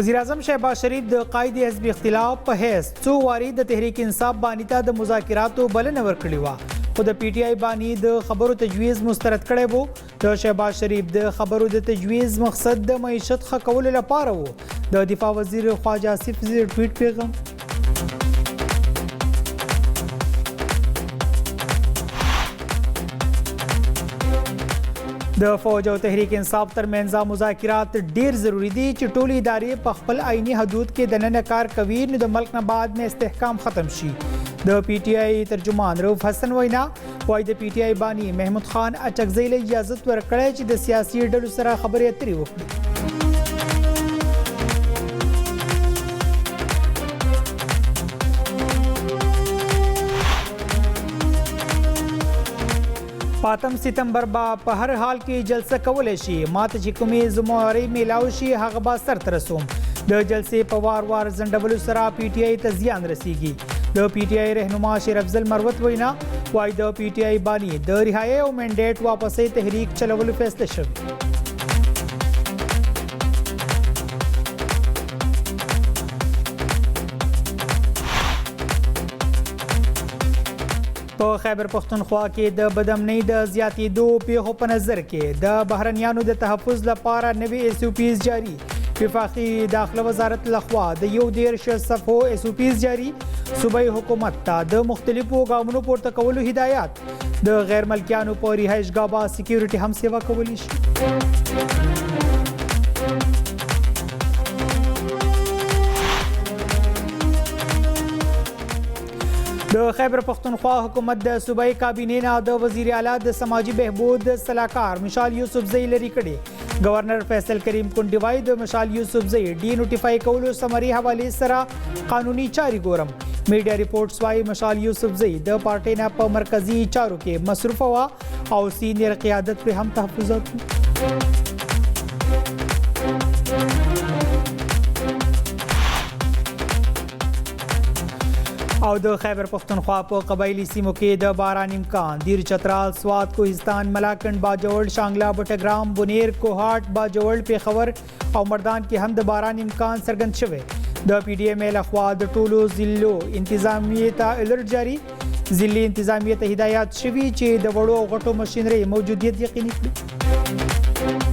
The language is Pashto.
वज़ीर-ए-आज़म शहबाज शरीफ द कायद हिज़्ब इख्तिलाफ पे हैस 2 वारी द तहरीक इंसाफ बानी ता द मुज़ाकिरातु बलने वर्कड़ी वा खुद PTI बानी द खबरों तजवीज़ मुस्तरद करे वो द शहबाज शरीफ द खबरों द तजवीज़ मकसद द मईशत ख कवल लपारा वो द दिफा वज़ीर ख्वाजा आसिफ ट्वीट पैगाम د فوج او تحریک انصاف ترمنځ مذاکرات ډیر ضروری دي چې ټولې ادارې په خپل آئینی حدود کې د نن کار کوي نو د ملک نه بعد نه استحکام ختم شي د PTI ترجمان روف حسن وینا وای د PTI بانی محمود خان اچکزی له اجازه ورکړی چې د سیاسي ډلو سره خبرې اترې وکړي پاتم ستمبر با په هر حال کې جلسه کولای شي ماته چې کومې ذمہواری میلاو شي هغه به سر ته رسوم د جلسې په وار ځنډولو سره PTI ته زیان رسیږي د PTI رهنما شیر افضل مروت وینا وای د PTI بانی د رهایی او منډیټ واپسې تحریک چلولو فیصله شوه په خیبر پختونخوا کې د بدامنۍ د زیاتېدو پیښو په نظر کې د بهرنیانو د تحفظ لپاره نوي SOPs جاری وفاقي داخله وزارت لخوا د 11 صفحو SOPs جاری صوبایي حکومت ته د مختلفو ګامونو پورته کولو هدایات د غیر ملکیانو په رهایشګاه با سکیورټي هم سیوا کولی شي د خیبر پختونخوا حکومت د صوبایي کابینې نه د وزیر اعلی د سماجی بهبود صلاحکار مشال یوسفزئی لري کړي گورنر فیصل کریم کونډي وای د مشال یوسفزئی ډي نوټیفای کولو سمري حواله سره قانوني چاري ګورم میډیا ریپورټس وای مشال یوسفزئی د پارټي نه په مرکزی چارو کې مصروف وا او سینیر قیادت پر هم تحفظات او د خیبر پختونخوا په قبایلی سیمو کې د باران امکان دیر چترال سوات کوهستان ملاکنډ باجوړ شانګلا بټګرام بونیر کوهاټ باجوړ پیښور او مردان کې هم د باران امکان څرګند شوی د PDM لخوا د ټولو ضلعو انتظامیې ته الرټ جاری ضلعي انتظامیې ته هدایت شوي چې د وړو او غټو مشینري موجودیت یقیني کړي